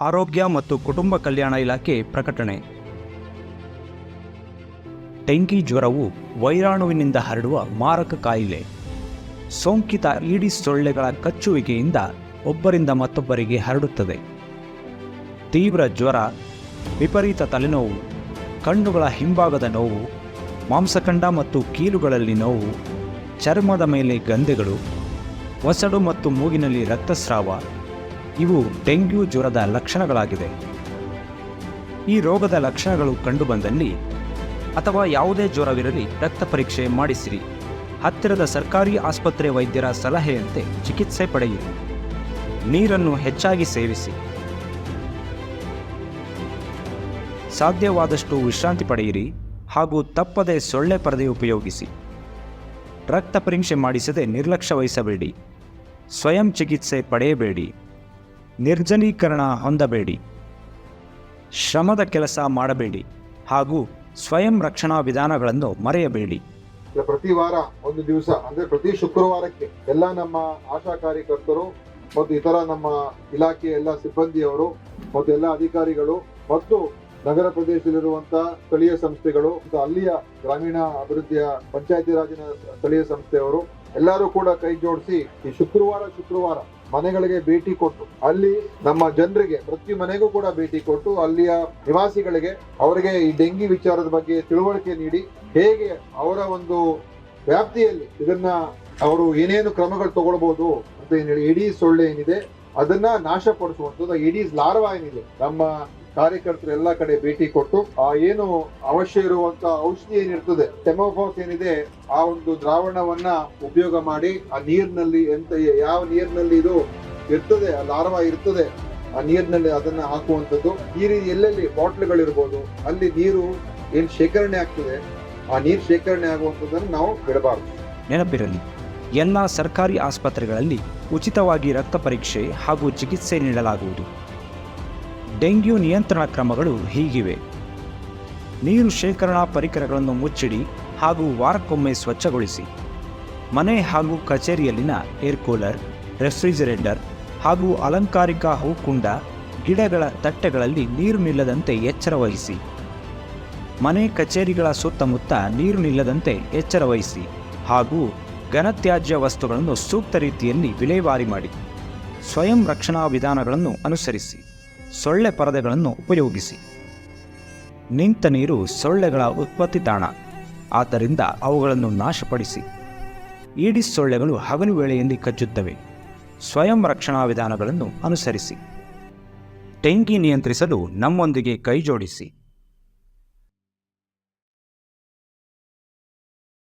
ಆರೋಗ್ಯ ಮತ್ತು ಕುಟುಂಬ ಕಲ್ಯಾಣ ಇಲಾಖೆ ಪ್ರಕಟಣೆ. ಡೆಂಗಿ ಜ್ವರವು ವೈರಾಣುವಿನಿಂದ ಹರಡುವ ಮಾರಕ ಕಾಯಿಲೆ. ಸೋಂಕಿತ ಈಡಿಸ್ ಸೊಳ್ಳೆಗಳ ಕಚ್ಚುವಿಕೆಯಿಂದ ಒಬ್ಬರಿಂದ ಮತ್ತೊಬ್ಬರಿಗೆ ಹರಡುತ್ತದೆ. ತೀವ್ರ ಜ್ವರ, ವಿಪರೀತ ತಲೆನೋವು, ಕಣ್ಣುಗಳ ಹಿಂಭಾಗದ ನೋವು, ಮಾಂಸಖಂಡ ಮತ್ತು ಕೀಲುಗಳಲ್ಲಿ ನೋವು, ಚರ್ಮದ ಮೇಲೆ ಗಂಧೆಗಳು, ಒಸಡು ಮತ್ತು ಮೂಗಿನಲ್ಲಿ ರಕ್ತಸ್ರಾವ ಇವು ಡೆಂಗ್ಯೂ ಜ್ವರದ ಲಕ್ಷಣಗಳಾಗಿವೆ. ಈ ರೋಗದ ಲಕ್ಷಣಗಳು ಕಂಡುಬಂದಲ್ಲಿ ಅಥವಾ ಯಾವುದೇ ಜ್ವರವಿರಲಿ ರಕ್ತ ಪರೀಕ್ಷೆ ಮಾಡಿಸಿರಿ. ಹತ್ತಿರದ ಸರ್ಕಾರಿ ಆಸ್ಪತ್ರೆ ವೈದ್ಯರ ಸಲಹೆಯಂತೆ ಚಿಕಿತ್ಸೆ ಪಡೆಯಿರಿ. ನೀರನ್ನು ಹೆಚ್ಚಾಗಿ ಸೇವಿಸಿ. ಸಾಧ್ಯವಾದಷ್ಟು ವಿಶ್ರಾಂತಿ ಪಡೆಯಿರಿ ಹಾಗೂ ತಪ್ಪದೆ ಸೊಳ್ಳೆ ಪರದೆ ಉಪಯೋಗಿಸಿ. ರಕ್ತ ಪರೀಕ್ಷೆ ಮಾಡಿಸದೆ ನಿರ್ಲಕ್ಷ್ಯ ವಹಿಸಬೇಡಿ. ಸ್ವಯಂ ಚಿಕಿತ್ಸೆ ಪಡೆಯಬೇಡಿ. ನಿರ್ಜಲೀಕರಣ ಹೊಂದಬೇಡಿ. ಶ್ರಮದ ಕೆಲಸ ಮಾಡಬೇಡಿ ಹಾಗೂ ಸ್ವಯಂ ರಕ್ಷಣಾ ವಿಧಾನಗಳನ್ನು ಮರೆಯಬೇಡಿ. ಪ್ರತಿ ವಾರ ಒಂದು ದಿವಸ ಅಂದ್ರೆ ಪ್ರತಿ ಶುಕ್ರವಾರಕ್ಕೆ ಎಲ್ಲ ನಮ್ಮ ಆಶಾ ಕಾರ್ಯಕರ್ತರು ಮತ್ತು ಇತರ ನಮ್ಮ ಇಲಾಖೆಯ ಎಲ್ಲ ಸಿಬ್ಬಂದಿಯವರು ಮತ್ತು ಎಲ್ಲ ಅಧಿಕಾರಿಗಳು ಮತ್ತು ನಗರ ಪ್ರದೇಶದಲ್ಲಿರುವಂತಹ ಸ್ಥಳೀಯ ಸಂಸ್ಥೆಗಳು ಮತ್ತು ಅಲ್ಲಿಯ ಗ್ರಾಮೀಣ ಅಭಿವೃದ್ಧಿಯ ಪಂಚಾಯತಿ ರಾಜಿನ ಸ್ಥಳೀಯ ಸಂಸ್ಥೆಯವರು ಎಲ್ಲರೂ ಕೂಡ ಕೈ ಜೋಡಿಸಿ ಈ ಶುಕ್ರವಾರ ಮನೆಗಳಿಗೆ ಭೇಟಿ ಕೊಟ್ಟು ಅಲ್ಲಿ ನಮ್ಮ ಜನರಿಗೆ ಪ್ರತಿ ಮನೆಗೂ ಕೂಡ ಭೇಟಿ ಕೊಟ್ಟು ಅಲ್ಲಿಯ ನಿವಾಸಿಗಳಿಗೆ ಅವರಿಗೆ ಈ ಡೆಂಗಿ ವಿಚಾರದ ಬಗ್ಗೆ ತಿಳುವಳಿಕೆ ನೀಡಿ ಹೇಗೆ ಅವರ ಒಂದು ವ್ಯಾಪ್ತಿಯಲ್ಲಿ ಇದನ್ನ ಅವರು ಏನೇನು ಕ್ರಮಗಳು ತಗೊಳ್ಬಹುದು ಅಂತ ಹೇಳಿ ಈಡೀಸ್ ಸೊಳ್ಳೆ ಏನಿದೆ ಅದನ್ನ ನಾಶಪಡಿಸುವಂಥದ್ದು, ಈಡೀಸ್ ಲಾರ್ವಾ ಏನಿದೆ ನಮ್ಮ ಕಾರ್ಯಕರ್ತರು ಎಲ್ಲ ಕಡೆ ಭೇಟಿ ಕೊಟ್ಟು ಆ ಏನು ಅವಶ್ಯ ಇರುವಂತ ಔಷಧಿ ಏನಿರ್ತದೆ ಟೆಮೋಫಾಸ್ ಏನಿದೆ ಆ ಒಂದು ದ್ರಾವಣವನ್ನ ಉಪಯೋಗ ಮಾಡಿ ಆ ನೀರಿನಲ್ಲಿ ಯಾವ ನೀರಿನಲ್ಲಿ ಇದು ಇರ್ತದೆ ಆ ಲಾರ್ವಾ ಇರ್ತದೆ ಆ ನೀರಿನಲ್ಲಿ ಅದನ್ನ ಹಾಕುವಂಥದ್ದು. ಈ ರೀತಿ ಎಲ್ಲೆಲ್ಲಿ ಬಾಟ್ಲ್ಗಳಿರ್ಬೋದು ಅಲ್ಲಿ ನೀರು ಏನ್ ಶೇಖರಣೆ ಆಗ್ತದೆ ಆ ನೀರು ಶೇಖರಣೆ ಆಗುವಂಥದ್ದನ್ನು ನಾವು ಬಿಡಬಾರದು. ನೆನಪಿರಲಿ, ಎಲ್ಲ ಸರ್ಕಾರಿ ಆಸ್ಪತ್ರೆಗಳಲ್ಲಿ ಉಚಿತವಾಗಿ ರಕ್ತ ಪರೀಕ್ಷೆ ಹಾಗೂ ಚಿಕಿತ್ಸೆ ನೀಡಲಾಗುವುದು. ಡೆಂಗ್ಯೂ ನಿಯಂತ್ರಣ ಕ್ರಮಗಳು ಹೀಗಿವೆ. ನೀರು ಶೇಖರಣಾ ಪರಿಕರಗಳನ್ನು ಮುಚ್ಚಿಡಿ ಹಾಗೂ ವಾರಕ್ಕೊಮ್ಮೆ ಸ್ವಚ್ಛಗೊಳಿಸಿ. ಮನೆ ಹಾಗೂ ಕಚೇರಿಯಲ್ಲಿನ ಏರ್ ಕೂಲರ್, ರೆಫ್ರಿಜರೇಟರ್ ಹಾಗೂ ಅಲಂಕಾರಿಕ ಹೂಕುಂಡ, ಗಿಡಗಳ ತಟ್ಟೆಗಳಲ್ಲಿ ನೀರು ನಿಲ್ಲದಂತೆ ಎಚ್ಚರ ವಹಿಸಿ. ಮನೆ ಕಚೇರಿಗಳ ಸುತ್ತಮುತ್ತ ನೀರು ನಿಲ್ಲದಂತೆ ಎಚ್ಚರ ವಹಿಸಿ ಹಾಗೂ ಘನತ್ಯಾಜ್ಯ ವಸ್ತುಗಳನ್ನು ಸೂಕ್ತ ರೀತಿಯಲ್ಲಿ ವಿಲೇವಾರಿ ಮಾಡಿ. ಸ್ವಯಂ ರಕ್ಷಣಾ ವಿಧಾನಗಳನ್ನು ಅನುಸರಿಸಿ. ಸೊಳ್ಳೆ ಪರದೆಗಳನ್ನು ಉಪಯೋಗಿಸಿ. ನಿಂತ ನೀರು ಸೊಳ್ಳೆಗಳ ಉತ್ಪತ್ತಿ ತಾಣ, ಆದ್ದರಿಂದ ಅವುಗಳನ್ನು ನಾಶಪಡಿಸಿ. ಈಡಿಸ್ ಸೊಳ್ಳೆಗಳು ಹಗಲು ವೇಳೆಯಲ್ಲಿ ಕಚ್ಚುತ್ತವೆ. ಸ್ವಯಂ ರಕ್ಷಣಾ ವಿಧಾನಗಳನ್ನು ಅನುಸರಿಸಿ. ಡೆಂಗಿ ನಿಯಂತ್ರಿಸಲು ನಮ್ಮೊಂದಿಗೆ ಕೈಜೋಡಿಸಿ.